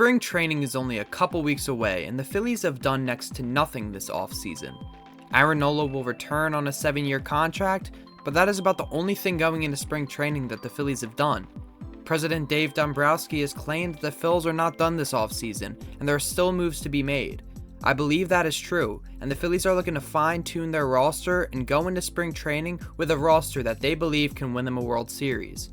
Spring training is only a couple weeks away, and the Phillies have done next to nothing this offseason. Aaron Nola will return on a 7-year contract, but that is about the only thing going into spring training that the Phillies have done. President Dave Dombrowski has claimed that the Phils are not done this offseason, and there are still moves to be made. I believe that is true, and the Phillies are looking to fine-tune their roster and go into spring training with a roster that they believe can win them a World Series.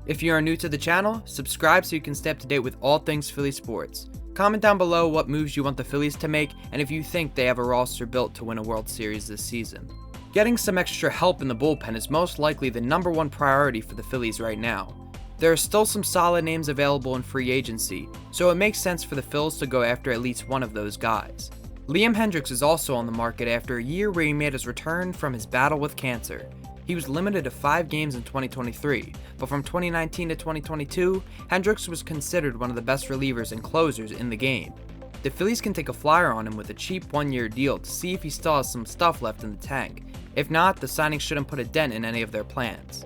If you are new to the channel, subscribe so you can stay up to date with all things Philly sports. Comment down below what moves you want the Phillies to make and if you think they have a roster built to win a World Series this season. Getting some extra help in the bullpen is most likely the #1 priority for the Phillies right now. There are still some solid names available in free agency, so it makes sense for the Phils to go after at least one of those guys. Liam Hendriks is also on the market after a year where he made his return from his battle with cancer. He was limited to 5 games in 2023, but from 2019 to 2022, Hendriks was considered one of the best relievers and closers in the game. The Phillies can take a flyer on him with a cheap 1-year deal to see if he still has some stuff left in the tank. If not, the signing shouldn't put a dent in any of their plans.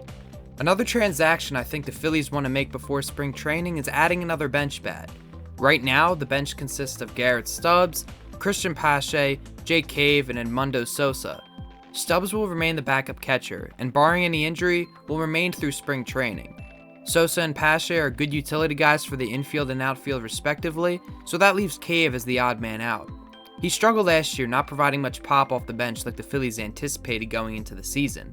Another transaction I think the Phillies want to make before spring training is adding another bench bat. Right now, the bench consists of Garrett Stubbs, Christian Pache, Jake Cave, and Edmundo Sosa. Stubbs will remain the backup catcher, and barring any injury, will remain through spring training. Sosa and Pache are good utility guys for the infield and outfield respectively, so that leaves Cave as the odd man out. He struggled last year, not providing much pop off the bench like the Phillies anticipated going into the season.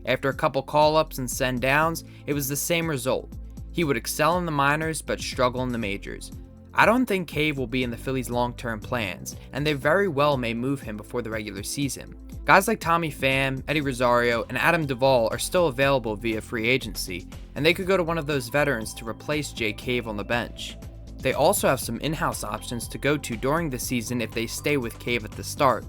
After a couple call-ups and send-downs, it was the same result. He would excel in the minors, but struggle in the majors. I don't think Cave will be in the Phillies' long-term plans, and they very well may move him before the regular season. Guys like Tommy Pham, Eddie Rosario, and Adam Duvall are still available via free agency, and they could go to one of those veterans to replace Jake Cave on the bench. They also have some in-house options to go to during the season if they stay with Cave at the start.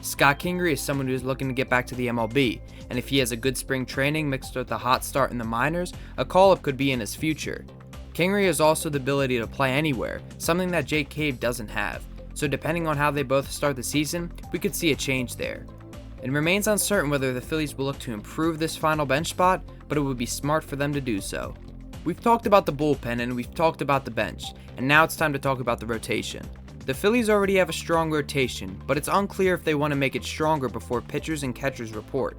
Scott Kingery is someone who is looking to get back to the MLB, and if he has a good spring training mixed with a hot start in the minors, a call-up could be in his future. Kingery has also the ability to play anywhere, something that Jake Cave doesn't have, so depending on how they both start the season, we could see a change there. It remains uncertain whether the Phillies will look to improve this final bench spot, but it would be smart for them to do so. We've talked about the bullpen and we've talked about the bench, and now it's time to talk about the rotation. The Phillies already have a strong rotation, but it's unclear if they want to make it stronger before pitchers and catchers report.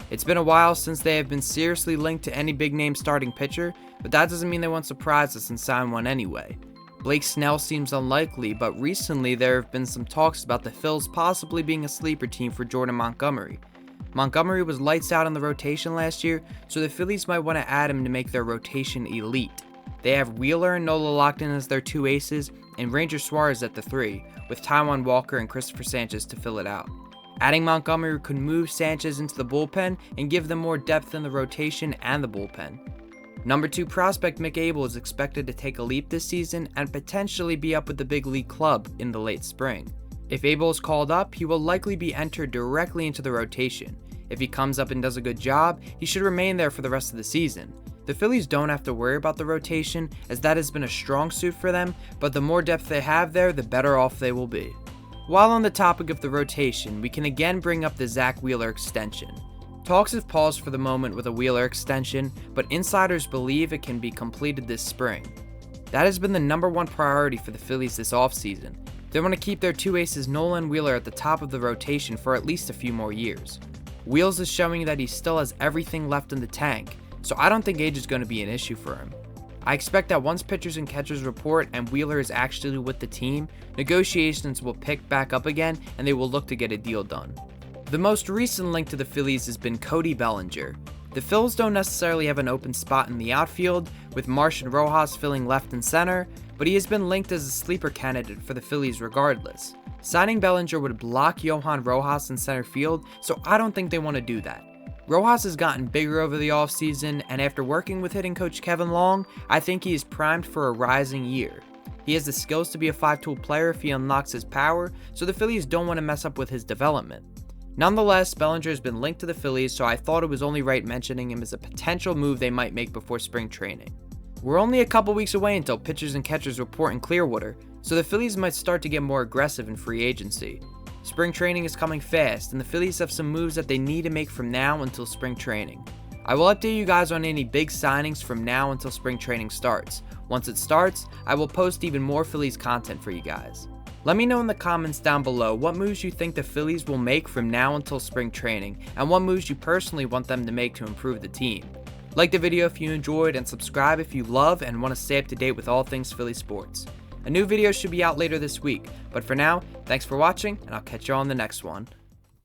It's been a while since they have been seriously linked to any big-name starting pitcher, but that doesn't mean they won't surprise us and sign one anyway. Blake Snell seems unlikely, but recently there have been some talks about the Phils possibly being a sleeper team for Jordan Montgomery. Montgomery was lights out on the rotation last year, so the Phillies might want to add him to make their rotation elite. They have Wheeler and Nola locked in as their 2 aces, and Ranger Suarez at the 3, with Taijuan Walker and Christopher Sanchez to fill it out. Adding Montgomery could move Sanchez into the bullpen and give them more depth in the rotation and the bullpen. #2 prospect Mick Abel is expected to take a leap this season and potentially be up with the big league club in the late spring. If Abel is called up, he will likely be entered directly into the rotation. If he comes up and does a good job, he should remain there for the rest of the season. The Phillies don't have to worry about the rotation, as that has been a strong suit for them, but the more depth they have there, the better off they will be. While on the topic of the rotation, we can again bring up the Zach Wheeler extension. Talks have paused for the moment with a Wheeler extension, but insiders believe it can be completed this spring. That has been the #1 priority for the Phillies this offseason. They want to keep their 2 aces Nola and Wheeler at the top of the rotation for at least a few more years. Wheels is showing that he still has everything left in the tank, so I don't think age is going to be an issue for him. I expect that once pitchers and catchers report and Wheeler is actually with the team, negotiations will pick back up again and they will look to get a deal done. The most recent link to the Phillies has been Cody Bellinger. The Phils don't necessarily have an open spot in the outfield, with Marsh and Rojas filling left and center, but he has been linked as a sleeper candidate for the Phillies regardless. Signing Bellinger would block Johan Rojas in center field, so I don't think they want to do that. Rojas has gotten bigger over the offseason, and after working with hitting coach Kevin Long, I think he is primed for a rising year. He has the skills to be a 5-tool player if he unlocks his power, so the Phillies don't want to mess up with his development. Nonetheless, Bellinger has been linked to the Phillies, so I thought it was only right mentioning him as a potential move they might make before spring training. We're only a couple weeks away until pitchers and catchers report in Clearwater, so the Phillies might start to get more aggressive in free agency. Spring training is coming fast, and the Phillies have some moves that they need to make from now until spring training. I will update you guys on any big signings from now until spring training starts. Once it starts, I will post even more Phillies content for you guys. Let me know in the comments down below what moves you think the Phillies will make from now until spring training, and what moves you personally want them to make to improve the team. Like the video if you enjoyed, and subscribe if you love and want to stay up to date with all things Philly sports. A new video should be out later this week, but for now, thanks for watching, and I'll catch you on the next one.